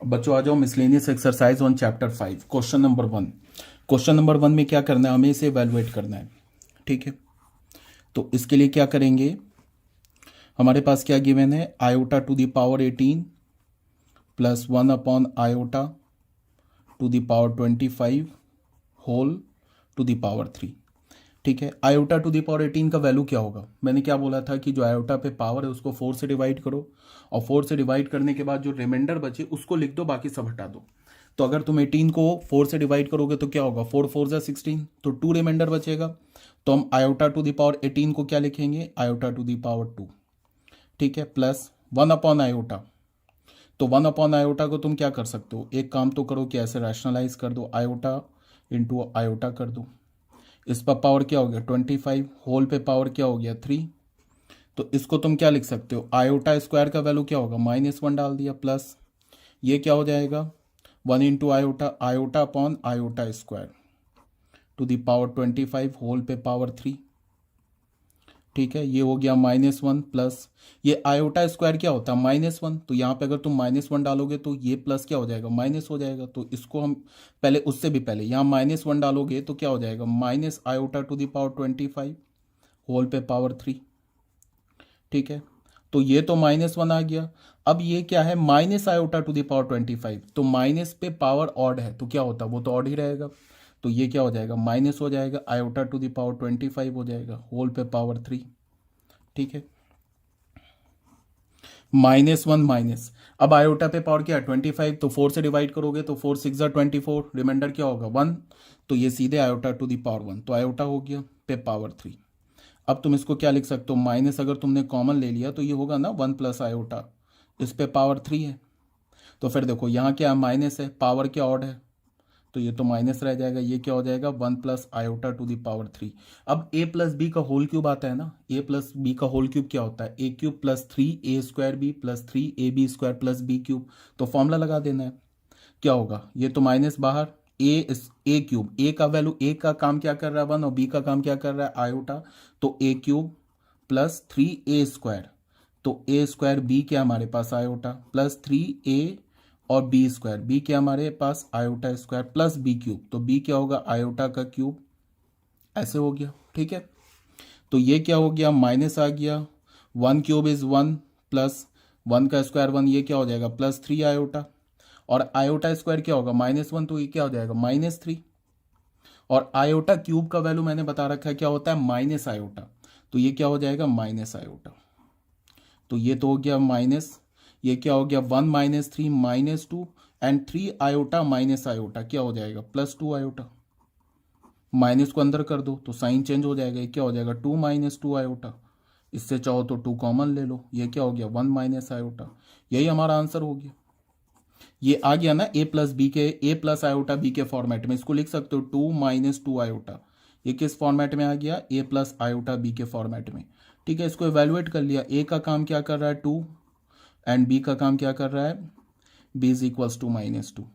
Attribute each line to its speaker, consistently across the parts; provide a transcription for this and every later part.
Speaker 1: बच्चों आ जाओ miscellaneous exercise on chapter 5 question number 1। Question number 1 में क्या करना है, हमें इसे इवैल्यूएट करना है। ठीक है, तो इसके लिए क्या करेंगे, हमारे पास क्या गिवन है, iota to the power 18 plus 1 upon iota to the power 25 whole to the power 3। ठीक है, आयोटा टू द पावर 18 का वैल्यू क्या होगा, मैंने क्या बोला था कि जो आयोटा पे पावर है उसको 4 से डिवाइड करो और 4 से डिवाइड करने के बाद जो रिमाइंडर बचे उसको लिख दो, बाकी सब हटा दो। तो अगर तुम 18 को 4 से डिवाइड करोगे तो क्या होगा, 4 4 जा 16, तो 2 रिमाइंडर बचेगा। तो हम आयोटा टू द पावर 18 को क्या लिखेंगे, आयोटा टू द पावर 2। ठीक है, प्लस 1 अपॉन आयोटा। तो 1 अपॉन आयोटा को तुम क्या कर सकते हो, एक काम तो करो कि ऐसे रैशनलाइज कर दो, आयोटा इंटू आयोटा कर दो। इस पर पावर क्या हो गया 25, होल पे पावर क्या हो गया 3। तो इसको तुम क्या लिख सकते हो, आयोटा स्क्वायर का वैल्यू क्या होगा, -1 डाल दिया, प्लस ये क्या हो जाएगा 1 into iota, iota upon iota square to the power 25 whole पे पावर 3। ठीक है, ये हो गया -1 प्लस ये आयोटा स्क्वायर क्या होता है -1, तो यहाँ पे अगर तुम -1 डालोगे तो ये प्लस क्या हो जाएगा, माइनस हो जाएगा। तो इसको हम पहले, उससे भी पहले यहाँ -1 डालोगे तो क्या हो जाएगा, minus iota to the power 25 whole पे पावर 3। ठीक है, तो ये तो -1 आ गया। अब ये क्या है, minus iota to the power 25, तो माइनस पे पावर ऑड है तो क्या होता है, वो तो ऑड ही रहेगा। तो ये क्या हो जाएगा, माइनस हो जाएगा, आयोटा टू द पावर 25 हो जाएगा होल पे पावर 3। ठीक है, -1 माइनस, अब आयोटा पे पावर क्या है 25, तो 4 से डिवाइड करोगे तो 4 6 जा 24, रिमाइंडर क्या होगा 1, तो ये सीधे आयोटा टू द पावर 1, तो आयोटा हो गया पे पावर 3। अब तुम इसको क्या लिख सकते हो, माइनस अगर तुमने कॉमन ले लिया तो ये होगा ना 1 प्लस आयोटा, इस पे पावर 3 है। तो फिर देखो यहाँ क्या माइनस है, पावर क्या ऑड है, तो ये तो माइनस रह जाएगा, ये क्या हो जाएगा 1 plus iota to the power 3। अब a प्लस बी का होल क्यूब आता है ना, a प्लस बी का होल क्यूब क्या होता है, a cube plus 3a² plus 3ab² plus b cube. तो फॉर्मूला लगा देना है, क्या होगा, ये तो माइनस बाहर, ए क्यूब, ए का वैल्यू, ए का काम क्या कर रहा है 1 और बी का काम क्या कर रहा है आयोटा, तो ए क्यूब प्लस 3a², तो ए स्क्वायर बी क्या हमारे पास आयोटा, प्लस 3a और बी स्क्वायर, बी क्या हमारे पास iota square plus b cube, तो बी क्या होगा आयोटा का क्यूब, ऐसे हो गया। ठीक है, तो ये क्या हो गया, माइनस आ गया, 1 क्यूब इज 1 प्लस 1 का स्क्वायर 1, ये क्या हो जाएगा प्लस 3 आयोटा, और आयोटा स्क्वायर क्या होगा -1, तो ये क्या हो जाएगा -3। और आयोटा क्यूब का वैल्यू मैंने बता रखा है क्या होता है माइनस आयोटा, तो ये क्या हो जाएगा माइनस आयोटा। तो ये तो हो गया माइनस, ये क्या हो गया 1 -3 -2 एंड 3 आयोटा माइनस आयोटा क्या हो जाएगा +2 आयोटा। माइनस को अंदर कर दो तो साइन चेंज हो जाएगा, ये क्या हो जाएगा 2 -2 आयोटा। इससे चाहो तो 2 कॉमन ले लो, ये क्या हो गया 1 माइनस आयोटा। यही हमारा आंसर हो गया। ये आ गया ना a प्लस बी के, a प्लस आयोटा बी के फॉर्मेट में, इसको लिख सकते हो 2 - 2 आयोटा। ये किस फॉर्मेट में आ गया, a प्लस आयोटा बी के फॉर्मेट में। ठीक है, इसको इवेल्युएट कर लिया, a का काम क्या कर रहा है 2 एंड b का काम क्या कर रहा है, b इज इक्वल्स टू -2।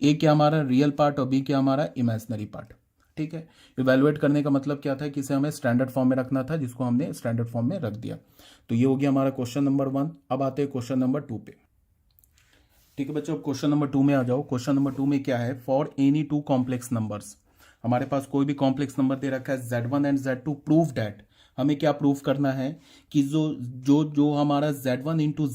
Speaker 1: ए क्या हमारा रियल पार्ट और बी क्या हमारा इमेजनरी पार्ट। ठीक है, इवेल्युएट करने का मतलब क्या था कि इसे हमें स्टैंडर्ड फॉर्म में रखना था, जिसको हमने स्टैंडर्ड फॉर्म में रख दिया। तो ये हो गया हमारा क्वेश्चन नंबर 1। अब आते हैं क्वेश्चन नंबर 2 पे। ठीक है बच्चों, अब क्वेश्चन नंबर 2 में आ जाओ। क्वेश्चन नंबर 2 में क्या है, फॉर एनी 2 कॉम्प्लेक्स नंबर्स, हमारे पास कोई भी कॉम्प्लेक्स नंबर दे रखा है Z1 and Z2, prove that, हमें क्या प्रूव करना है कि जो जो जो हमारा Z1 into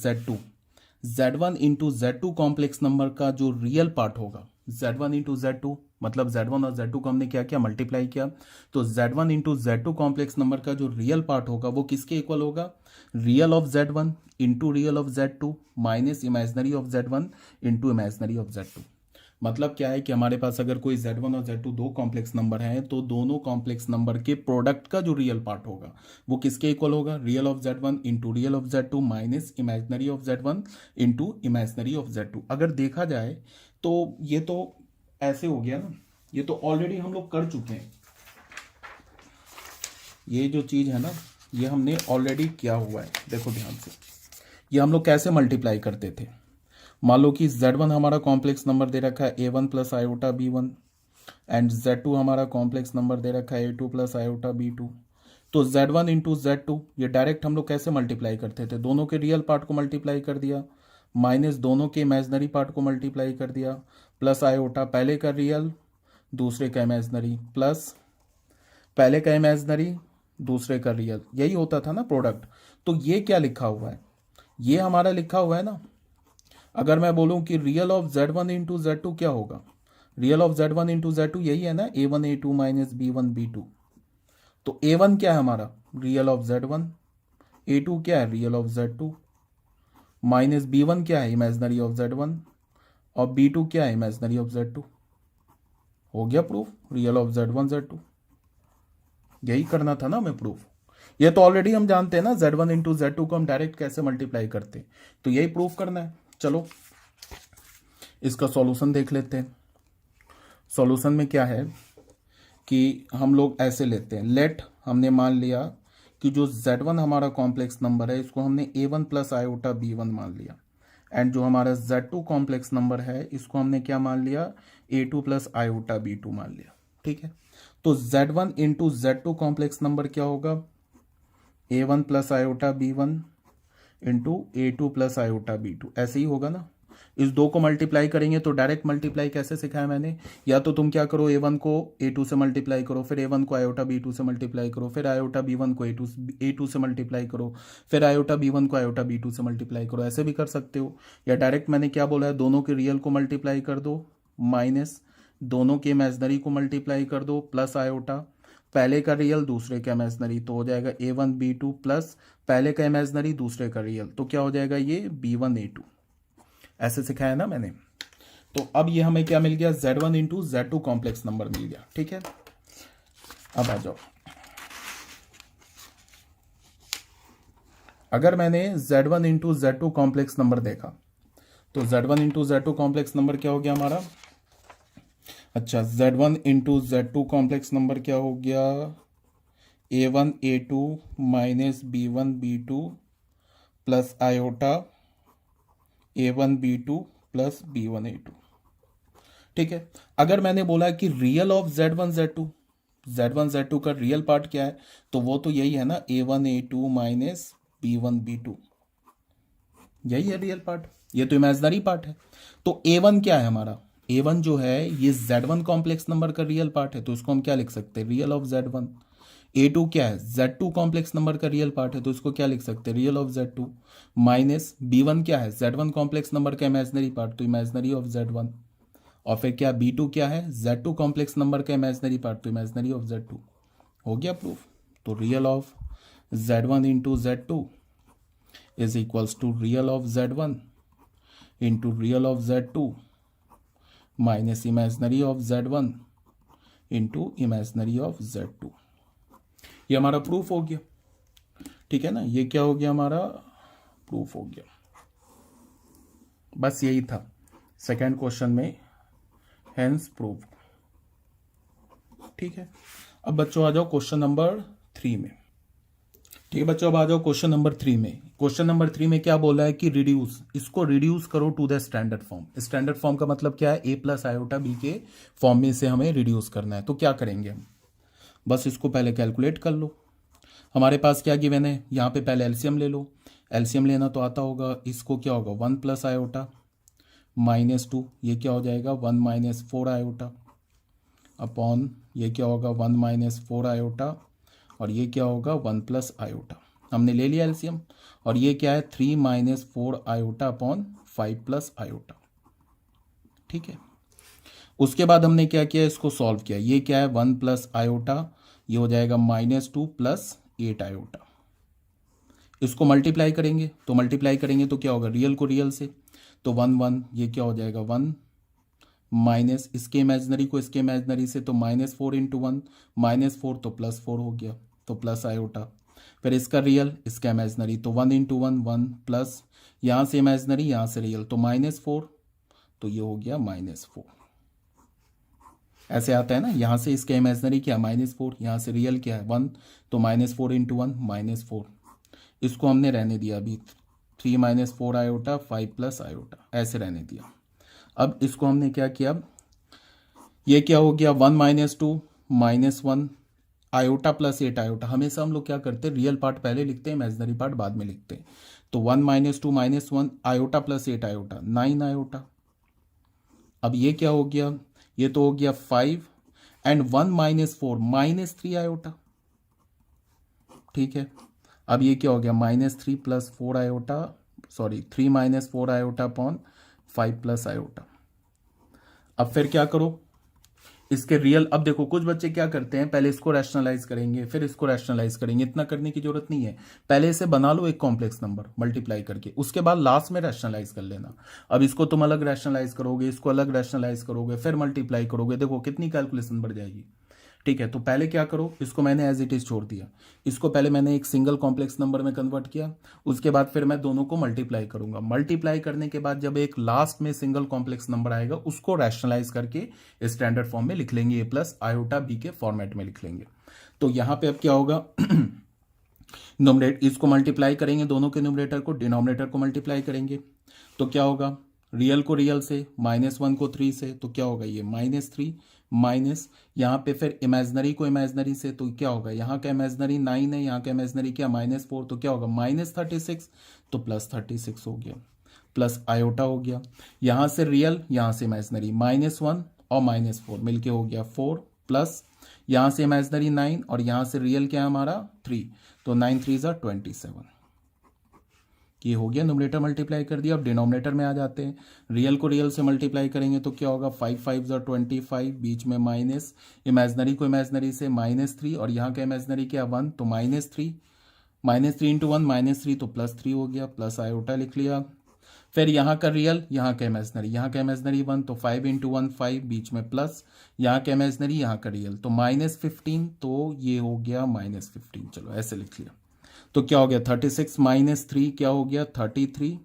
Speaker 1: Z2 complex number का जो रियल पार्ट होगा, Z1 इंटू Z2 मतलब Z1 और Z2 को हमने क्या किया मल्टीप्लाई किया, तो Z1 into Z2 complex number का जो रियल पार्ट होगा वो किसके इक्वल होगा, real of Z1 into real of Z2 minus imaginary of Z1 into imaginary of Z2। मतलब क्या है कि हमारे पास अगर कोई Z1 और Z2 दो कॉम्प्लेक्स नंबर हैं तो दोनों कॉम्प्लेक्स नंबर के प्रोडक्ट का जो रियल पार्ट होगा वो किसके इक्वल होगा, real of Z1 into real of Z2 minus imaginary of Z1 into imaginary of Z2। अगर देखा जाए तो ये तो ऐसे हो गया ना, ये तो ऑलरेडी हम लोग कर चुके हैं, ये जो चीज है ना ये हमने ऑलरेडी किया हुआ है। देखो ध्यान से, ये हम लोग कैसे मल्टीप्लाई करते थे, मान लो कि Z1 हमारा कॉम्प्लेक्स नंबर दे रखा है A1 plus iota B1 and Z2 हमारा कॉम्प्लेक्स नंबर दे रखा है A2 प्लस आयोटा B2। तो Z1 इंटू Z2 ये डायरेक्ट हम लोग कैसे मल्टीप्लाई करते थे, दोनों के रियल पार्ट को मल्टीप्लाई कर दिया माइनस दोनों के इमेजनरी पार्ट को मल्टीप्लाई कर दिया, प्लस आयोटा पहले का रियल दूसरे का इमेजनरी, प्लस पहले का इमेजनरी दूसरे का रियल, यही होता था ना प्रोडक्ट। तो ये क्या लिखा हुआ है, ये हमारा लिखा हुआ है ना। अगर मैं बोलूं कि real of Z1 into Z2 क्या होगा, real of Z1 into Z2 यही है ना, A1 A2 minus B1 B2। तो A1 क्या है हमारा, रियल ऑफ Z1, A2 क्या है, real of Z2, minus B1 क्या है, इमेजनरी ऑफ Z1, और B2 क्या है, इमेजनरी ऑफ Z2। हो गया proof, real of Z1 Z2। यही करना था ना हमें प्रूफ। ये तो ऑलरेडी हम जानते हैं ना, Z1 इंटू Z2 को हम डायरेक्ट कैसे मल्टीप्लाई करते हैं, तो यही प्रूफ करना है। चलो इसका सॉल्यूशन देख लेते हैं। सॉल्यूशन में क्या है कि हम लोग ऐसे लेते हैं, लेट हमने मान लिया कि जो Z1 हमारा कॉम्प्लेक्स नंबर है इसको हमने A1 प्लस आयोटा B1 मान लिया, एंड जो हमारा Z2 कॉम्प्लेक्स नंबर है इसको हमने क्या मान लिया, A2 प्लस आयोटा B2 मान लिया। ठीक है, तो Z1 into Z2 complex number क्या होगा, A1 plus iota B1 into A2 plus iota B2, ऐसे ही होगा ना। इस दो को मल्टीप्लाई करेंगे तो डायरेक्ट मल्टीप्लाई कैसे सिखाया मैंने, या तो तुम क्या करो, A1 को A2 से मल्टीप्लाई करो, फिर A1 को आयोटा B2 से मल्टीप्लाई करो, फिर आयोटा B1 को A2 से मल्टीप्लाई करो, फिर आयोटा B1 को आयोटा B2 से मल्टीप्लाई करो, ऐसे भी कर सकते हो। या डायरेक्ट मैंने क्या बोला है, दोनों के रियल को मल्टीप्लाई कर दो, माइनस दोनों के इमेजनरी को मल्टीप्लाई कर दो, प्लस आयोटा पहले का रियल दूसरे का इमेजनरी, तो हो जाएगा A1 B2 प्लस पहले का इमेजनरी दूसरे का रियल, तो क्या हो जाएगा ये B1 A2। ऐसे सिखाया ना मैंने। तो अब ये हमें क्या मिल गया, Z1 into Z2 complex number मिल गया। ठीक है, अब आ जाओ, अगर मैंने Z1 into Z2 complex number देखा तो Z1 into Z2 complex number क्या हो गया हमारा, अच्छा Z1 into Z2 complex number क्या हो गया, A1 A2 minus B1 B2 plus iota A1 B2 plus B1 A2। ठीक है, अगर मैंने बोला कि रियल ऑफ Z1 Z2 का रियल पार्ट क्या है, तो वो तो यही है ना, A1 A2 minus B1 B2, यही है रियल पार्ट, ये तो इमेजनरी पार्ट है। तो A1 क्या है हमारा, A1 जो है ये Z1 कॉम्प्लेक्स नंबर का रियल पार्ट है, तो इसको हम क्या लिख सकते हैं, रियल ऑफ Z1। A2 क्या है, Z2 कॉम्प्लेक्स नंबर का रियल पार्ट है, तो इसको क्या लिख सकते हैं, real of Z2, minus B1 क्या है, Z1 कॉम्प्लेक्स नंबर का इमेजनरी पार्ट, तो इमेजनरी ऑफ Z1, और फिर क्या B2 क्या है, Z2 कॉम्प्लेक्स नंबर का इमेजनरी पार्ट, तो इमेजनरी ऑफ Z2। हो गया प्रूफ। तो real of Z1 into Z2 is equals to real of Z1 into real of Z2 minus imaginary of Z1 into imaginary of Z2। ये हमारा proof हो गया। ठीक है ना, ये क्या हो गया, हमारा प्रूफ हो गया। बस यही था सेकंड क्वेश्चन में, हेंस प्रूफ। ठीक है, अब बच्चों आ जाओ क्वेश्चन नंबर 3 में। ठीक है बच्चों, अब आ जाओ क्वेश्चन नंबर 3 में। क्वेश्चन नंबर 3 में क्या बोला है कि रिड्यूस, इसको रिड्यूस करो to the standard form. Standard form का मतलब क्या है, A प्लस आयोटा B के फॉर्म में से हमें रिड्यूस करना है। तो क्या करेंगे हम, बस इसको पहले कैलकुलेट कर लो। हमारे पास क्या गिवन है, यहाँ पे पहले एलसीएम ले लो। एलसीएम लेना तो आता होगा, इसको क्या होगा 1 प्लस आयोटा माइनस 2, ये क्या हो जाएगा 1 माइनस 4 आयोटा अपॉन ये क्या होगा 1 माइनस 4 आयोटा, और ये क्या होगा 1 प्लस आयोटा। हमने ले लिया एलसीएम, और ये क्या है 3 minus 4 iota upon 5 plus iota. ठीक है, उसके बाद हमने क्या किया, इसको सॉल्व किया। ये क्या है 1 प्लस आयोटा, ये हो जाएगा -2 प्लस 8 आयोटा। इसको मल्टीप्लाई करेंगे, तो क्या होगा, रियल को रियल से, तो 1 1, ये क्या हो जाएगा 1 माइनस इसके इमेजनरी को इसके इमेजनरी से, तो -4 इंटू 1 -4, तो +4 हो गया, तो प्लस आयोटा। फिर इसका रियल इसका इमेजनरी, तो 1 इंटू 1 1 प्लस यहाँ से इमेजनरी यहाँ से रियल, तो -4, तो ये हो गया -4। ऐसे आता है ना, यहाँ से इसका इमेजनरी क्या -4, यहाँ से रियल क्या है 1, तो -4 इंटू 1 -4। इसको हमने रहने दिया अभी 3 माइनस 4 आयोटा 5 प्लस आयोटा, ऐसे रहने दिया। अब इसको हमने क्या किया, ये क्या हो गया 1 माइनस 2 -1 आयोटा प्लस 8 आयोटा। हमेशा हम लोग क्या करते हैं, रियल पार्ट पहले लिखते हैं, इमेजनरी पार्ट बाद में लिखते हैं। तो 1 minus 2 minus 1 iota plus 8 iota 9 iota. अब ये क्या हो गया, ये तो हो गया 5 एंड 1 माइनस 4 माइनस 3 आयोटा। ठीक है, अब ये क्या हो गया -3 plus 4 iota, sorry 3 minus 4 iota upon 5 plus iota. अब फिर क्या करो, इसके रियल, अब देखो कुछ बच्चे क्या करते हैं, पहले इसको रैशनलाइज करेंगे फिर इसको रैशनलाइज करेंगे। इतना करने की जरूरत नहीं है, पहले इसे बना लो एक कॉम्प्लेक्स नंबर मल्टीप्लाई करके, उसके बाद लास्ट में रैशनलाइज कर लेना। अब इसको तुम अलग रैशनलाइज करोगे, इसको अलग रैशनलाइज करोगे, फिर मल्टीप्लाई करोगे, देखो कितनी कैलकुलेशन बढ़ जाएगी। ठीक है, तो पहले क्या करो, इसको मैंने एज इट इज छोड़ दिया, इसको पहले मैंने एक सिंगल कॉम्प्लेक्स नंबर में कन्वर्ट किया, उसके बाद फिर मैं दोनों को मल्टीप्लाई करूंगा। मल्टीप्लाई करने के बाद जब एक लास्ट में सिंगल कॉम्प्लेक्स नंबर आएगा उसको रैशनलाइज करके स्टैंडर्ड फॉर्म में लिख लेंगे, ए प्लस आयोटा बी के फॉर्मेट में लिख लेंगे। तो यहां पे अब क्या होगा इसको मल्टीप्लाई करेंगे, दोनों के न्यूमरेटर को, डिनोमिनेटर को मल्टीप्लाई करेंगे, तो क्या होगा, रियल को रियल से, -1 को 3 से, तो क्या होगा ये -3 माइनस, यहाँ पे फिर इमेजनरी को इमेजनरी से, तो क्या होगा, यहाँ का इमेजनरी 9 है, यहाँ का इमेजनरी क्या -4, तो क्या होगा -36, तो +36 हो गया, प्लस आयोटा हो गया, यहाँ से रियल यहाँ से इमेजनरी -1 और -4 मिलके हो गया 4, प्लस यहाँ से इमेजनरी 9 और यहाँ से रियल क्या है हमारा 3, तो 9 3 = 27। ये हो गया, न्यूमरेटर मल्टीप्लाई कर दिया। अब डिनोमिनेटर में आ जाते हैं, रियल को रियल से मल्टीप्लाई करेंगे तो क्या होगा, 5 5 = 25, बीच में माइनस, इमेजनरी को इमेजनरी से -3 और यहाँ का इमेजनरी क्या 1, तो -3 इंटू 1 -3 तो +3 हो गया, प्लस आयोटा लिख लिया। फिर यहाँ का रियल, यहाँ का इमेजनरी, यहाँ का इमेजनरी 1 तो 5 इंटू 1 5, बीच में प्लस, यहाँ का इमेजनरी यहाँ का रियल, तो -15, तो ये हो गया -15, चलो ऐसे लिख लिया। तो क्या हो गया 36 - 3 क्या हो गया 33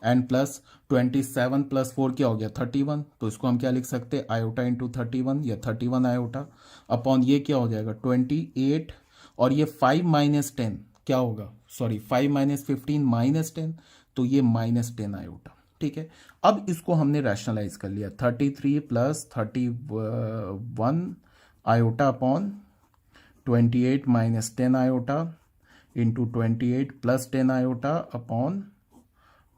Speaker 1: एंड प्लस 27 + 4 क्या हो गया 31, तो इसको हम क्या लिख सकते हैं, आयोटा इंटू 31 या 31 आयोटा अपॉन ये क्या हो जाएगा 28, और ये 5 - 10 क्या होगा, सॉरी 5 - 15 - 10, तो ये -10 आयोटा। ठीक है, अब इसको हमने रैशनलाइज कर लिया, 33 + 31 iota upon 28 - 10 iota into 28 + 10 iota upon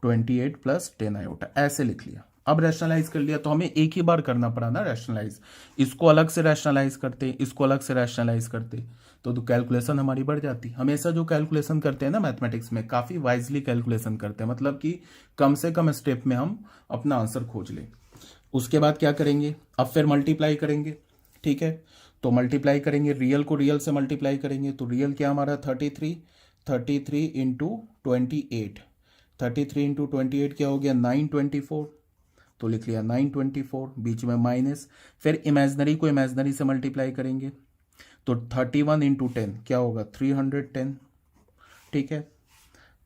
Speaker 1: 28 + 10 iota, ऐसे लिख लिया। अब रैशनलाइज कर लिया, तो हमें एक ही बार करना पड़ा ना रैशनलाइज, इसको अलग से रैशनलाइज करते, इसको अलग से रैशनलाइज करते, तो कैलकुलेशन हमारी बढ़ जाती। हमेशा जो कैलकुलेशन करते हैं ना मैथमेटिक्स में, काफ़ी वाइजली कैलकुलेशन करते हैं, मतलब कि कम से कम स्टेप में हम अपना आंसर खोज लें। उसके बाद क्या करेंगे, अब फिर मल्टीप्लाई करेंगे। ठीक है, तो मल्टीप्लाई करेंगे, रियल को रियल से मल्टीप्लाई करेंगे, तो रियल क्या हमारा 33 इंटू 28, 33 इंटू 28 क्या हो गया 924, तो लिख लिया 924, बीच में माइनस, फिर इमेजनरी को इमेजनरी से मल्टीप्लाई करेंगे, तो 31 इंटू 10 क्या होगा 310। ठीक है,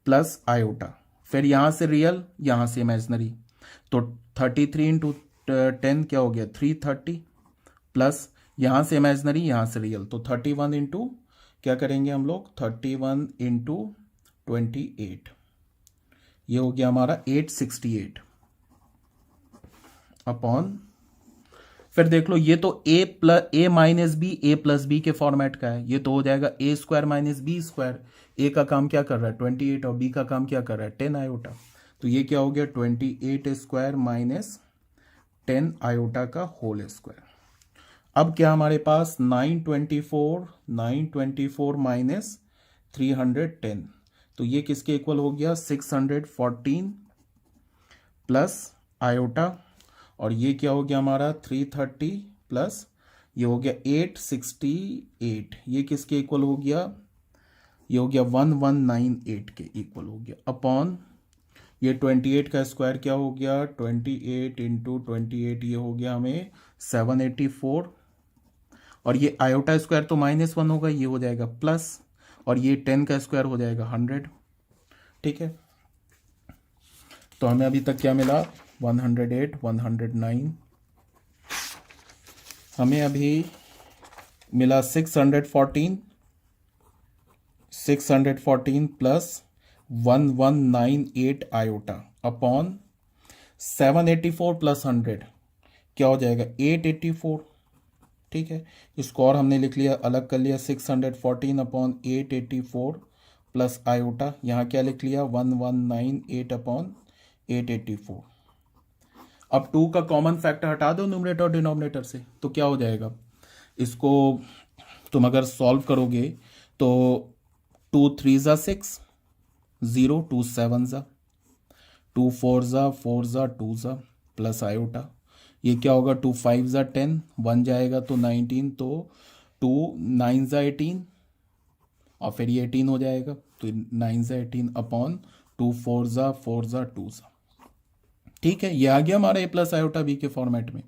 Speaker 1: प्लस आयोटा, फिर यहाँ से रियल यहाँ से इमेजनरी, तो 33 इंटू 10 क्या हो गया 330, प्लस यहाँ से इमेजनरी यहाँ से रियल, तो 31 इंटू क्या करेंगे हम लोग 31 इंटू 28, ये हो गया हमारा 868 अपॉन, फिर देख लो ये तो a minus b a plus b के फॉर्मेट का है, ये तो हो जाएगा a² - b², a का काम क्या कर रहा है 28 और b का काम क्या कर रहा है 10 आयोटा, तो ये क्या हो गया 28² - 10 आयोटा का होल स्क्वायर। अब क्या हमारे पास 924 - 310, तो ये किसके इक्वल हो गया 614 प्लस आयोटा, और ये क्या हो गया हमारा 330 प्लस ये हो गया 868, ये किसके इक्वल हो गया, ये हो गया 1198 के इक्वल हो गया, अपॉन ये 28 का स्क्वायर क्या हो गया 28 इंटू 28, ये हो गया हमें 784, और ये आयोटा स्क्वायर तो -1 होगा, ये हो जाएगा प्लस, और ये 10 का स्क्वायर हो जाएगा 100। ठीक है, तो हमें अभी तक क्या मिला 108 109, हमें अभी मिला 614 प्लस 1198 आयोटा अपॉन 784 प्लस 100 क्या हो जाएगा 884। ठीक है, इसको और हमने लिख लिया, अलग कर लिया 614 अपॉन 884 प्लस आयोटा, यहाँ क्या लिख लिया 1198 अपॉन 884। अब 2 का कॉमन फैक्टर हटा दो न्यूमरेटर और डिनोमिनेटर से, तो क्या हो जाएगा, इसको तुम अगर सॉल्व करोगे तो 2 3 ज़ा 6, 0 2 7 ज़ा, 2 4 ज़ा 4 ज़ा 2 ज़ा, प्लस आयोटा, ये क्या होगा 2 5 ज़ा 10, 1 जाएगा तो 19, तो 2 9 ज़ा 18 और फिर ये 18 हो जाएगा, तो 9 ज़ा 18 अपॉन 2 4 ज़ा 4 ज़ा 2 ज़ा। ठीक है, ये आ गया हमारा ए प्लस आयोटा बी के फॉर्मेट में,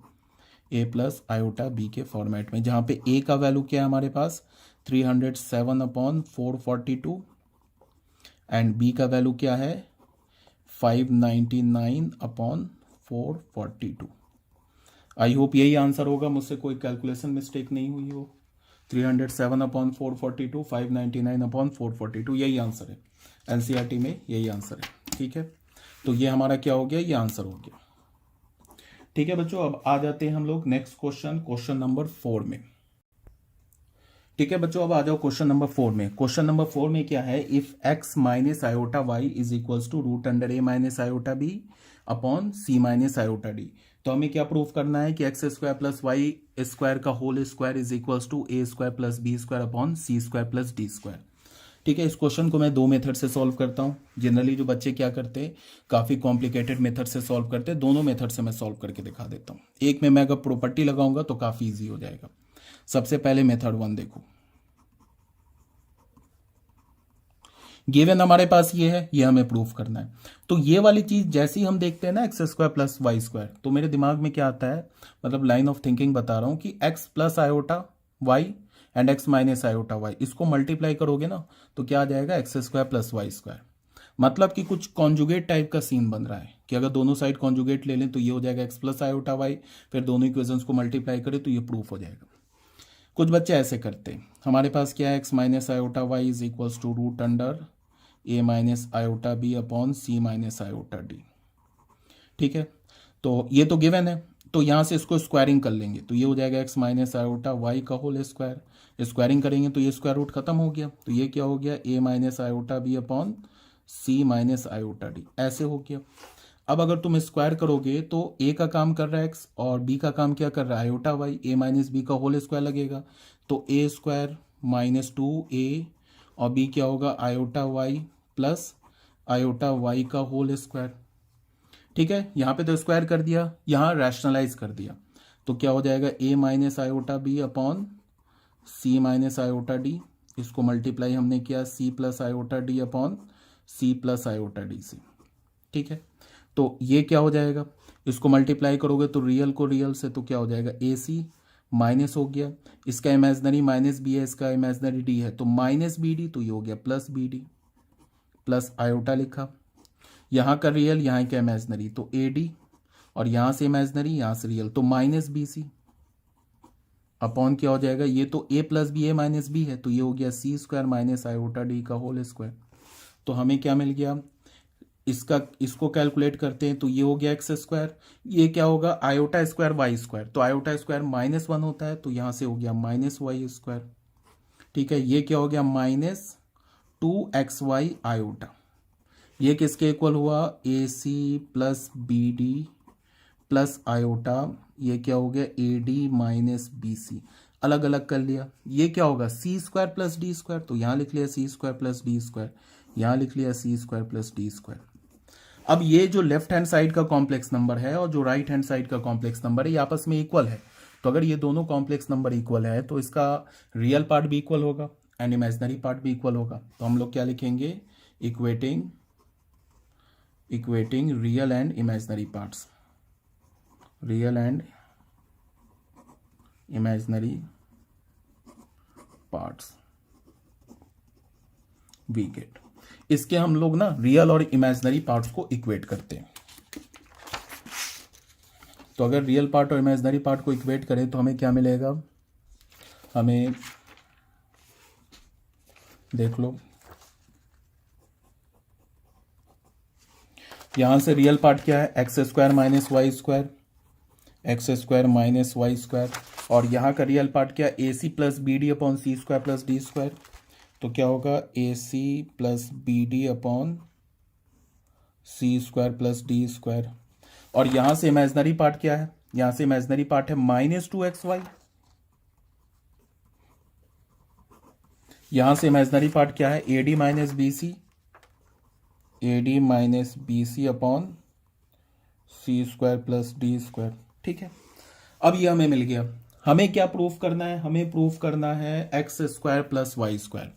Speaker 1: ए प्लस आयोटा बी के फॉर्मेट में, जहाँ पे ए का वैल्यू क्या है हमारे पास 307 अपॉन 442 एंड बी का वैल्यू क्या है 599 अपॉन 442। आई होप यही आंसर होगा, मुझसे कोई कैलकुलेशन मिस्टेक नहीं हुई हो। 307 अपॉन 442, 599 अपॉन 442, यही आंसर है, एनसीईआरटी में यही आंसर है। ठीक है, तो ये हमारा क्या हो गया, ये आंसर हो गया। ठीक है बच्चों, अब आ जाते हैं हम लोग नेक्स्ट क्वेश्चन, क्वेश्चन नंबर 4 में। ठीक है बच्चों, अब आ जाओ क्वेश्चन नंबर 4 में। क्वेश्चन नंबर 4 में क्या है, if x minus iota y is equals to root under a minus iota b upon c minus iota d. तो हमें क्या प्रूफ करना है कि x square plus y square का whole square is equals to a square plus b square upon c square plus d square. ठीक है, इस क्वेश्चन को मैं 2 मेथड से सॉल्व करता हूँ। जनरली जो बच्चे क्या करते हैं, काफ़ी कॉम्प्लिकेटेड मेथड से सॉल्व करते हैं, दोनों मेथड से मैं सॉल्व करके दिखा देता हूँ। एक में मैं अगर प्रॉपर्टी लगाऊंगा तो काफ़ी ईजी हो जाएगा। सबसे पहले मेथड 1 देखो, गिवन हमारे पास ये है, ये हमें प्रूफ करना है। तो ये वाली चीज जैसे ही हम देखते हैं ना x square plus y square, तो मेरे दिमाग में क्या आता है, मतलब लाइन ऑफ थिंकिंग बता रहा हूं कि x plus iota y and x minus iota y, इसको मल्टीप्लाई करोगे ना तो क्या आ जाएगा x square plus y square. मतलब कि कुछ कॉन्जुगेट टाइप का सीन बन रहा है कि अगर दोनों साइड कॉन्जुगेट ले लें तो ये हो जाएगा एक्स प्लस आयोटा वाई, फिर दोनों इक्वेशंस को मल्टीप्लाई करें तो ये प्रूफ हो जाएगा। कुछ बच्चे ऐसे करते हैं, हमारे पास क्या है x minus iota y is equals to root under a minus iota b upon c minus iota d. ठीक है, तो ये तो गिवन है, तो यहाँ से इसको स्क्वायरिंग कर लेंगे तो ये हो जाएगा एक्स माइनस आयोटा वाई का होल स्क्वायर। स्क्वायरिंग करेंगे तो ये स्क्वायर रूट खत्म हो गया, तो ये क्या हो गया ए minus iota b upon c minus iota D, ऐसे हो गया। अब अगर तुम स्क्वायर करोगे तो ए का काम कर रहा है एक्स और बी का काम क्या कर रहा है आयोटा वाई, ए माइनस बी का होल स्क्वायर लगेगा, तो ए स्क्वायर माइनस 2a और बी क्या होगा iota y plus iota y का होल स्क्वायर। ठीक है, यहाँ पे तो स्क्वायर कर दिया, यहाँ रैशनलाइज कर दिया, तो क्या हो जाएगा a minus iota b upon c minus iota d, इसको मल्टीप्लाई हमने किया c plus iota d upon c plus iota d से। ठीक है, तो ये क्या हो जाएगा, इसको मल्टीप्लाई करोगे तो रियल को रियल से, तो क्या हो जाएगा ए सी माइनस हो गया, इसका इमेजनरी माइनस बी है, इसका इमेजनरी डी है, तो माइनस बी डी, तो ये हो गया plus b d plus iota लिखा, यहाँ का रियल यहाँ का इमेजनरी तो ए डी, और यहाँ से इमेजनरी यहाँ से रियल तो माइनस बी सी अपॉन क्या हो जाएगा, ये तो ए प्लस बी ए माइनस बी है, तो ये हो गया सी स्क्वायर माइनस आयोटा डी का होल स्क्वायर। तो हमें क्या मिल गया, इसको कैलकुलेट करते हैं तो ये हो गया एक्स स्क्वायर, ये क्या होगा आयोटा स्क्वायर वाई स्क्वायर, तो आयोटा स्क्वायर -1 होता है, तो यहाँ से हो गया माइनस वाई स्क्वायर। ठीक है, ये क्या हो गया -2xy आयोटा, ये किसके इक्वल हुआ a c plus b d plus iota, ये क्या हो गया a d minus b c, अलग अलग कर लिया, ये क्या होगा c square plus d square, तो यहाँ लिख लिया c square plus d square, यहाँ लिख लिया c square plus d square. अब ये जो लेफ्ट हैंड साइड का कॉम्प्लेक्स नंबर है और जो राइट हैंड साइड का कॉम्प्लेक्स नंबर है ये आपस में इक्वल है, तो अगर ये दोनों कॉम्प्लेक्स नंबर इक्वल है तो इसका रियल पार्ट भी इक्वल होगा एंड इमेजिनरी पार्ट भी इक्वल होगा, तो हम लोग क्या लिखेंगे equating real and imaginary parts, real and imaginary parts we get. इसके हम लोग ना रियल और इमेजिनरी पार्ट्स को इक्वेट करते हैं, तो अगर रियल पार्ट और इमेजिनरी पार्ट को इक्वेट करें तो हमें क्या मिलेगा, हमें देख लो यहां से रियल पार्ट क्या है x square minus y square, x square minus y square, और यहाँ का रियल पार्ट क्या a c plus b d upon c square plus d square, तो क्या होगा a c plus b d upon c square plus d square. और यहां से इमेजनरी पार्ट क्या है, यहां से इमेजनरी पार्ट है -2xy। यहां से इमेजनरी पार्ट क्या है, a d minus b c upon c square plus d square. ठीक है, अब ये हमें मिल गया। हमें क्या प्रूफ करना है, हमें प्रूफ करना है x square plus y square.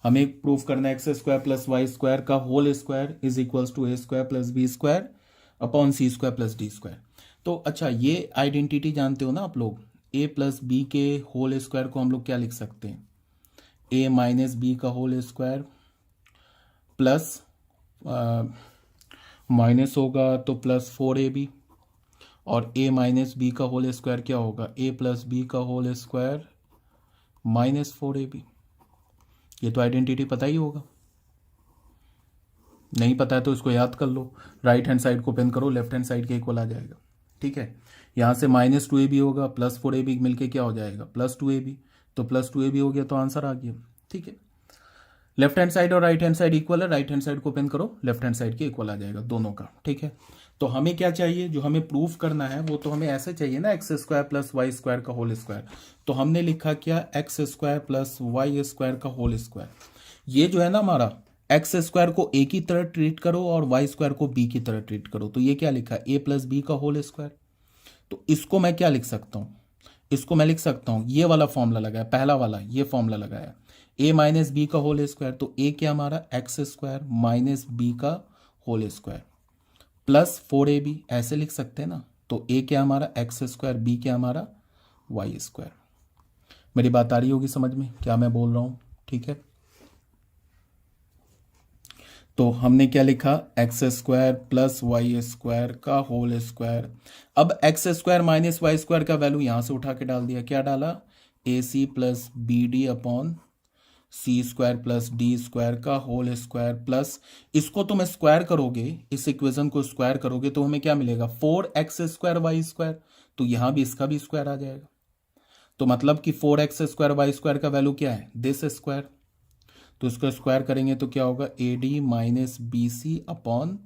Speaker 1: हमें प्रूफ करना है x square plus y square का whole square is equals to a square plus b square upon c square plus d square. तो अच्छा, ये आइडेंटिटी जानते हो ना आप लोग, ए प्लस बी के होल स्क्वायर को हम लोग क्या लिख सकते हैं, ए माइनस बी का होल स्क्वायर प्लस माइनस होगा तो प्लस 4ab, और a माइनस बी का होल स्क्वायर क्या होगा, a प्लस बी का होल स्क्वायर -4ab। ये तो आइडेंटिटी पता ही होगा, नहीं पता है तो इसको याद कर लो, राइट हैंड साइड को पेन करो, लेफ्ट हैंड साइड के इक्वल आ जाएगा। ठीक है, यहाँ से -2ab होगा प्लस 4ab मिलके क्या हो जाएगा +2ab, तो +2ab हो गया तो आंसर आ गया। ठीक है, लेफ्ट हैंड साइड और राइट हैंड साइड इक्वल है, राइट हैंड साइड को पेन करो, लेफ्ट हैंड साइड के इक्वल आ जाएगा दोनों का। ठीक है, तो हमें क्या चाहिए, जो हमें प्रूफ करना है वो तो हमें ऐसे चाहिए ना, x square plus y square का होल स्क्वायर। तो हमने लिखा क्या, x square plus y square का होल स्क्वायर। ये जो है ना हमारा, एक्स स्क्वायर को ए की तरह ट्रीट करो और वाई स्क्वायर को बी की तरह ट्रीट करो। तो ये क्या लिखा, ए प्लस बी का होल स्क्वायर। तो इसको मैं क्या लिख सकता हूँ, इसको मैं लिख सकता हूँ, ये वाला फॉर्मूला लगाया, पहला वाला ये फॉर्मूला लगाया, ए माइनस बी का होल स्क्वायर। तो ए क्या हमारा एक्स स्क्वायर माइनस बी का होल स्क्वायर प्लस 4ab, ऐसे लिख सकते हैं ना। तो ए क्या हमारा एक्स स्क्वायर, बी क्या हमारा वाई स्क्वायर। मेरी बात आ रही होगी समझ में क्या मैं बोल रहा हूँ। ठीक है, तो हमने क्या लिखा, x square plus y square का होल स्क्वायर। अब x square minus y square का वैल्यू यहां से उठा के डाल दिया, क्या डाला, a c plus b d upon c square plus d square का होल स्क्वायर प्लस, इसको तुम स्क्वायर करोगे, इस इक्वेशन को स्क्वायर करोगे तो हमें क्या मिलेगा, 4x स्क्वायर वाई स्क्वायर। तो यहां भी इसका भी स्क्वायर आ जाएगा। तो मतलब कि 4x स्क्वायर वाई स्क्वायर का वैल्यू क्या है, दिस स्क्वायर। तो इसको स्क्वायर करेंगे तो क्या होगा, a d minus b c upon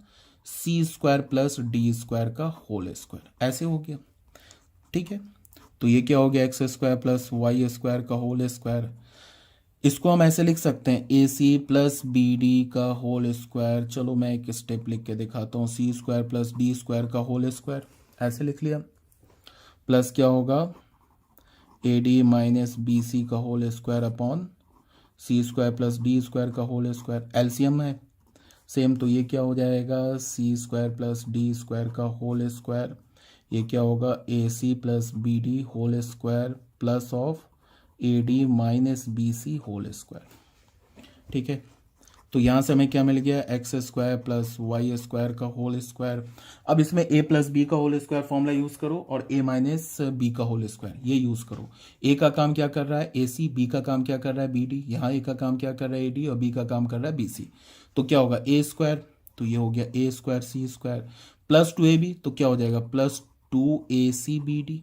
Speaker 1: c square plus d square का होल स्क्वायर, ऐसे हो गया। ठीक है, तो ये क्या हो गया, x square plus y square का होल स्क्वायर। इसको हम ऐसे लिख सकते हैं, a c plus b d का होल स्क्वायर। चलो मैं एक स्टेप लिख के दिखाता हूँ, c square plus d square का होल स्क्वायर, ऐसे लिख लिया। प्लस क्या होगा, a d minus b c का whole square upon c square plus d square का होल स्क्वायर, एलसीएम है सेम। तो ये क्या हो जाएगा, c square plus d square का होल स्क्वायर। ये क्या होगा, a c plus b d whole square plus of a d minus b c whole square. ठीक है, तो यहाँ से हमें क्या मिल गया, x square plus y square का होल स्क्वायर। अब इसमें ए प्लस बी का होल स्क्वायर फॉर्मूला यूज करो और ए माइनस बी का होल स्क्वायर ये यूज करो। ए का काम क्या कर रहा है, ए सी, बी का काम क्या कर रहा है, बी डी। यहाँ ए का काम क्या कर रहा है, ए डी, और बी का काम कर रहा है बी सी। तो क्या होगा, ए स्क्वायर, तो ये हो गया a square c square plus 2ab, तो क्या हो जाएगा plus 2ac b d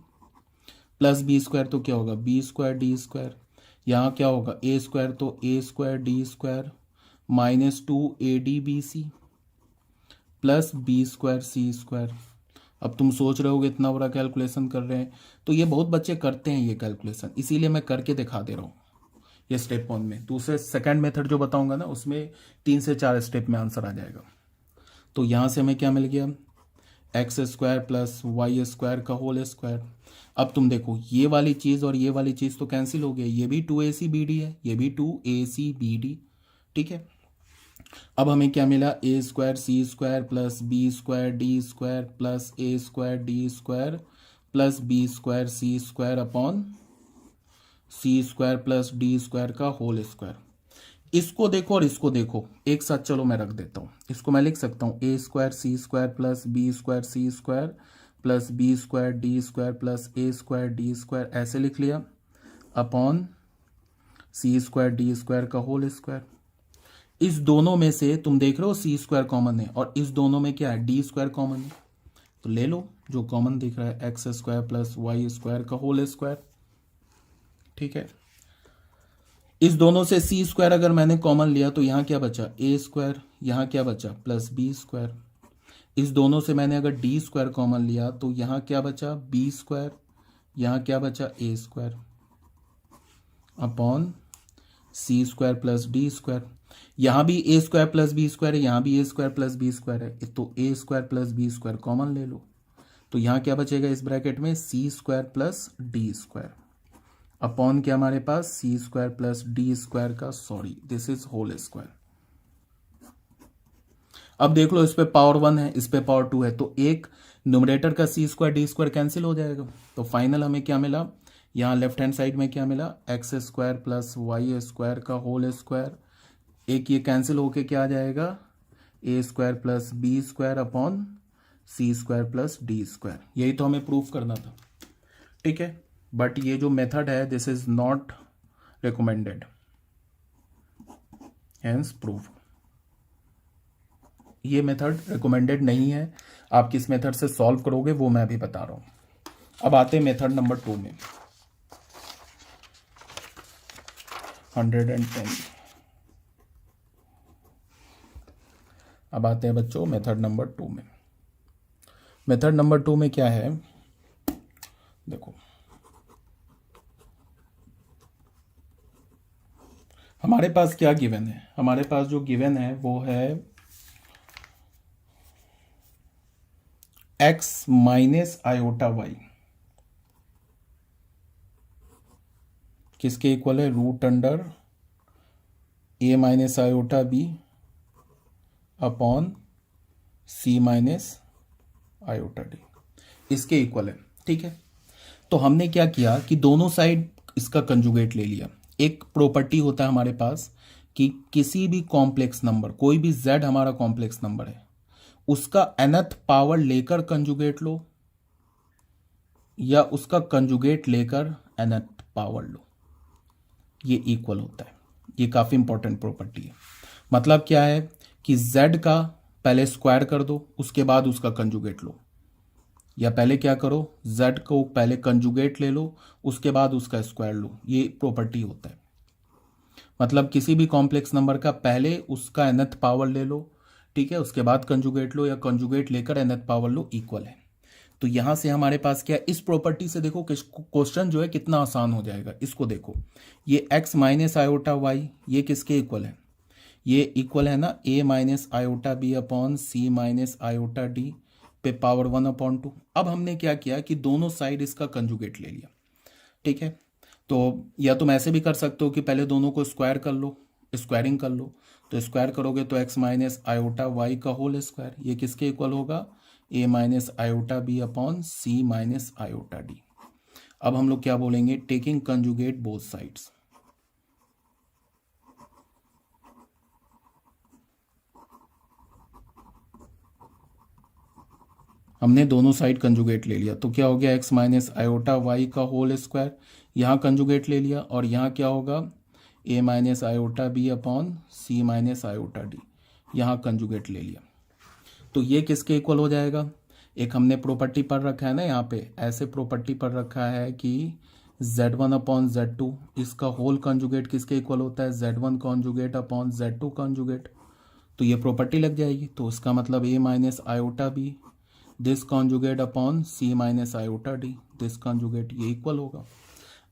Speaker 1: plus b square, तो क्या होगा बी स्क्वायर डी स्क्वायर। यहाँ क्या होगा, ए स्क्वायर तो a square d square -2adbc plus b square c square. अब तुम सोच रहे होगे इतना बड़ा कैलकुलेशन कर रहे हैं, तो ये बहुत बच्चे करते हैं ये कैलकुलेशन, इसीलिए मैं करके दिखा दे रहा हूँ ये स्टेप 1 में। दूसरे सेकंड मेथड जो बताऊंगा ना उसमें 3 से 4 स्टेप में आंसर आ जाएगा। तो यहाँ से हमें क्या मिल गया, x square plus y square का होल स्क्वायर। अब तुम देखो ये वाली चीज़ और ये वाली चीज़ तो कैंसिल हो गई, ये भी 2ac है, ये भी 2ac ठीक है। अब हमें क्या मिला, a square c square plus b square d square plus a square d square plus b square c square upon c square plus d square का होल स्क्वायर। इसको देखो और इसको देखो एक साथ, चलो मैं रख देता हूँ। इसको मैं लिख सकता हूँ, a square c square plus b square c square plus b square d square plus a square d square, ऐसे लिख लिया, upon c square d square का होल स्क्वायर। इस दोनों में से तुम देख रहे हो सी स्क्वायर कॉमन है और इस दोनों में क्या है, डी स्क्वायर कॉमन है। तो ले लो जो कॉमन दिख रहा है, x square plus y square का होल स्क्वायर। ठीक है, इस दोनों से सी स्क्वायर अगर मैंने कॉमन लिया तो यहाँ क्या बचा ए स्क्वायर, यहाँ क्या बचा प्लस बी स्क्वायर। इस दोनों से मैंने अगर डी स्क्वायर कॉमन लिया तो यहाँ क्या बचा बी स्क्वायर, यहाँ क्या बचा a square upon c square plus d square. यहाँ भी a square plus b square है, यहाँ भी a square plus b square है, तो a square plus b square common ले लो। तो यहाँ क्या बचेगा इस ब्रैकेट में c square plus d square upon क्या हमारे पास c square plus d square का, sorry this is whole square. अब देख लो इस पे पावर 1 है, इस पे पावर 2 है, तो एक न्यूमरेटर का सी स्क्वायर डी स्क्वायर कैंसिल हो जाएगा। तो फाइनल हमें क्या मिला, यहाँ लेफ्ट हैंड साइड में क्या मिला x square plus y square का होल स्क्वायर। एक ये कैंसिल होके क्या आ जाएगा a square plus b square upon c square plus d square. यही तो हमें प्रूफ करना था, ठीक है। बट ये जो मेथड है this is not recommended, hence proof. ये मेथड रिकमेंडेड नहीं है। आप किस मेथड से सॉल्व करोगे वो मैं अभी बता रहा हूं। अब आते हैं मेथड नंबर 2 में, 110। अब आते हैं बच्चों मेथड नंबर 2 में। मेथड नंबर 2 में क्या है, देखो हमारे पास क्या गिवन है, हमारे पास जो गिवन है वो है x माइनस आयोटा वाई किसके इक्वल है root under a minus iota b upon c minus iota d, इसके इक्वल है, ठीक है। तो हमने क्या किया कि दोनों साइड इसका कंजुगेट ले लिया। एक प्रॉपर्टी होता है हमारे पास कि किसी भी कॉम्प्लेक्स नंबर, कोई भी z हमारा कॉम्प्लेक्स नंबर है, उसका nth पावर लेकर कंजुगेट लो या उसका कंजुगेट लेकर nth पावर लो, ये इक्वल होता है। ये काफी इंपॉर्टेंट प्रॉपर्टी है। मतलब क्या है कि z का पहले स्क्वायर कर दो उसके बाद उसका कंजुगेट लो, या पहले क्या करो z को पहले कंजुगेट ले लो उसके बाद उसका स्क्वायर लो, ये प्रॉपर्टी होता है। मतलब किसी भी कॉम्प्लेक्स नंबर का पहले उसका nth पावर ले लो, ठीक है, उसके बाद कंजुगेट लो या कंजुगेट लेकर nth पावर लो, इक्वल है। तो यहां से हमारे पास क्या, इस प्रॉपर्टी से देखो क्वेश्चन जो है कितना आसान हो जाएगा। इसको देखो, ये x माइनस आयोटा वाई ये किसके इक्वल है, ये इक्वल है ना a minus iota b upon c minus iota d पे पावर 1/2। अब हमने क्या किया कि दोनों साइड इसका कंजुगेट ले लिया, ठीक है। तो या तुम ऐसे भी कर सकते हो कि पहले दोनों को स्क्वायर कर लो, स्क्वायरिंग कर लो। तो स्क्वायर करोगे तो x माइनस आयोटा वाई का होल स्क्वायर, ये किसके इक्वल होगा a minus iota b upon c minus iota d. अब हम लोग क्या बोलेंगे, टेकिंग कंजुगेट बोथ साइड्स। हमने दोनों साइड कंजुगेट ले लिया तो क्या हो गया x माइनस आयोटा वाई का होल स्क्वायर, यहाँ कंजुगेट ले लिया, और यहाँ क्या होगा a minus iota b upon c minus iota d, यहाँ कंजुगेट ले लिया। तो ये किसके इक्वल हो जाएगा, एक हमने प्रॉपर्टी पढ़ रखा है ना, यहाँ पे ऐसे प्रॉपर्टी पढ़ रखा है कि z1 अपॉन z2 इसका होल कंजुगेट किसके इक्वल होता है z1 conjugate upon z2 conjugate. तो ये प्रॉपर्टी लग जाएगी। तो इसका मतलब a minus iota b this conjugate upon c minus iota d this conjugate, ये इक्वल होगा।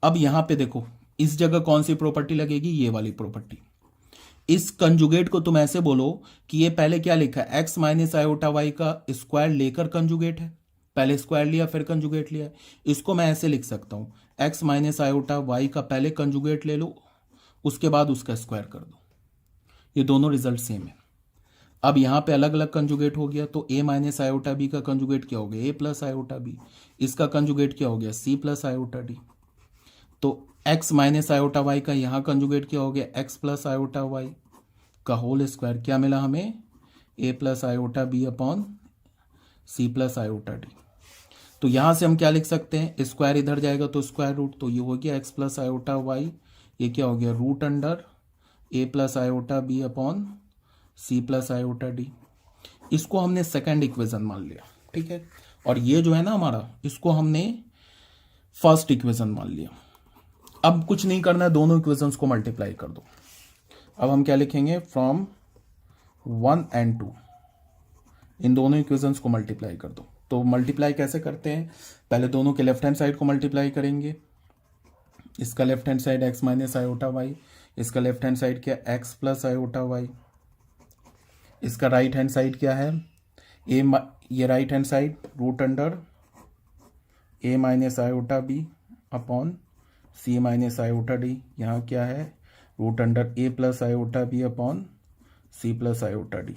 Speaker 1: अब यहाँ पे देखो इस जगह कौन सी प्रॉपर्टी लगेगी, ये वाली प्रॉपर्टी। इस कंजुगेट को तुम ऐसे बोलो कि ये पहले क्या लिखा है x माइनस आयोटा वाई का स्क्वायर लेकर कंजुगेट है, पहले स्क्वायर लिया फिर कंजुगेट लिया। इसको मैं ऐसे लिख सकता हूँ x माइनस आयोटा वाई का पहले कंजुगेट ले लो उसके बाद उसका स्क्वायर कर दो, ये दोनों रिजल्ट सेम है। अब यहाँ पे अलग अलग कंजुगेट हो गया तो a माइनस आयोटा बी का कंजुगेट क्या हो गया a प्लस आयोटा बी, इसका कंजुगेट क्या हो गया c प्लस आयोटा डी। तो x माइनस आयोटा वाई का यहाँ कंजुगेट क्या हो गया x प्लस आयोटा वाई का होल स्क्वायर, क्या मिला हमें a plus iota b upon c plus iota d. तो यहाँ से हम क्या लिख सकते हैं, स्क्वायर इधर जाएगा तो स्क्वायर रूट, तो ये हो गया x प्लस आयोटा वाई, ये क्या हो गया root under a plus iota b upon c plus iota d. इसको हमने सेकंड इक्वेशन मान लिया, ठीक है। और ये जो है ना हमारा, इसको हमने फर्स्ट इक्वेशन मान लिया। अब कुछ नहीं करना है, दोनों इक्वेशंस को मल्टीप्लाई कर दो। अब हम क्या लिखेंगे, फ्रॉम 1 and 2, इन दोनों इक्वेशंस को मल्टीप्लाई कर दो। तो मल्टीप्लाई कैसे करते हैं, पहले दोनों के लेफ्ट हैंड साइड को मल्टीप्लाई करेंगे। इसका left hand side x minus iota y, इसका लेफ्ट हैंड साइड क्या x प्लस आयोटा वाई, इसका राइट हैंड साइड क्या है ये right hand side root under a minus iota b upon c minus iota d, यहाँ क्या है root under a plus iota b upon c plus iota d.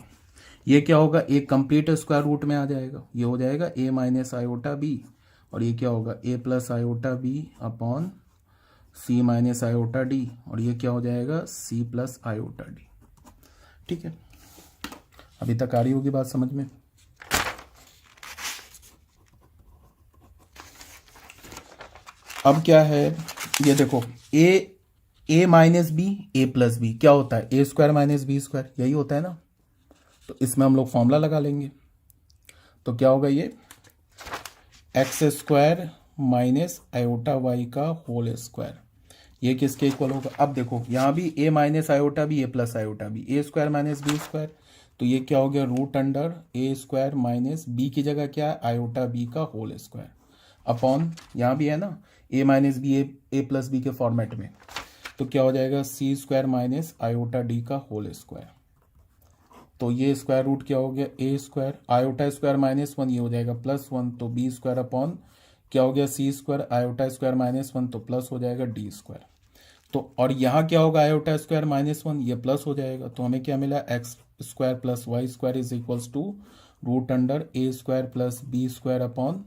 Speaker 1: ये क्या होगा, एक कंप्लीट स्क्वायर रूट में आ जाएगा, ये हो जाएगा a माइनस आयोटा बी, और ये क्या होगा a plus iota b upon c minus iota d, और ये क्या हो जाएगा c प्लस आयोटा डी। ठीक है, अभी तक आ रही होगी बात समझ में। अब क्या है, ये देखो a minus b a plus b क्या होता है, a square minus b square, यही होता है ना। तो इसमें हम लोग फॉर्मूला लगा लेंगे। तो क्या होगा, ये x square minus iota y का होल स्क्वायर, ये किसके इक्वल होगा। अब देखो यहाँ भी a minus iota b a plus iota b, a square minus b square, तो ये क्या हो गया root under a square minus b की जगह क्या है आयोटा बी का होल स्क्वायर अपॉन, यहाँ भी है ना a minus b a plus b के फॉर्मेट में, तो क्या हो जाएगा c square minus iota D का होल स्क्वायर। तो ये स्क्वायर रूट क्या हो गया a square, iota square minus 1 ये हो जाएगा +1, तो बी स्क्वायर अपॉन क्या हो गया सी स्क्वायर, आयोटा स्क्वायर माइनस 1 तो प्लस हो जाएगा डी स्क्वायर। तो और यहाँ क्या होगा आयोटा स्क्वायर माइनस 1 ये प्लस हो जाएगा, तो हमें क्या मिला x square plus y square is equals to root under a square plus b square upon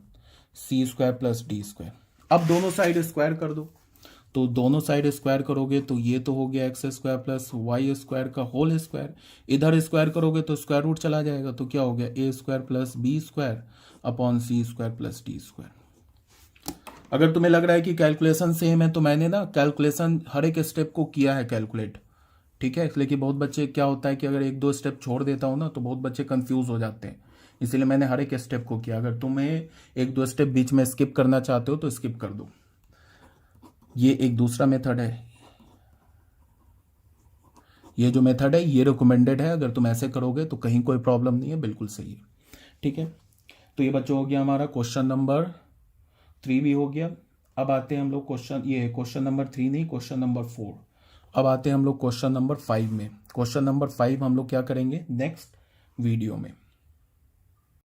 Speaker 1: c square plus d square. अब दोनों साइड स्क्वायर कर दो, तो दोनों साइड स्क्वायर करोगे तो ये तो हो गया x square plus y square का होल स्क्वायर, इधर स्क्वायर करोगे तो स्क्वायर रूट चला जाएगा, तो क्या हो गया a square plus b square upon c square plus d square. अगर तुम्हें लग रहा है कि कैलकुलेशन सेम है, तो मैंने ना कैलकुलेशन हर एक स्टेप को किया है कैलकुलेट, ठीक है। इसलिए कि बहुत बच्चे क्या होता है कि अगर एक दो स्टेप छोड़ देता हूँ ना तो बहुत बच्चे कंफ्यूज हो जाते हैं, इसीलिए मैंने हर एक स्टेप को किया। अगर तुम्हें एक दो स्टेप बीच में स्किप करना चाहते हो तो स्किप कर दो। ये एक दूसरा मेथड है, ये जो मेथड है ये रिकमेंडेड है, अगर तुम ऐसे करोगे तो कहीं कोई प्रॉब्लम नहीं है, बिल्कुल सही है। ठीक है, तो ये बच्चों हो गया हमारा क्वेश्चन नंबर 3 भी हो गया। अब आते हैं हम लोग क्वेश्चन, ये क्वेश्चन नंबर 3 नहीं, क्वेश्चन नंबर 4। अब आते हैं हम लोग क्वेश्चन नंबर 5 में। क्वेश्चन नंबर 5 हम लोग क्या करेंगे नेक्स्ट वीडियो में।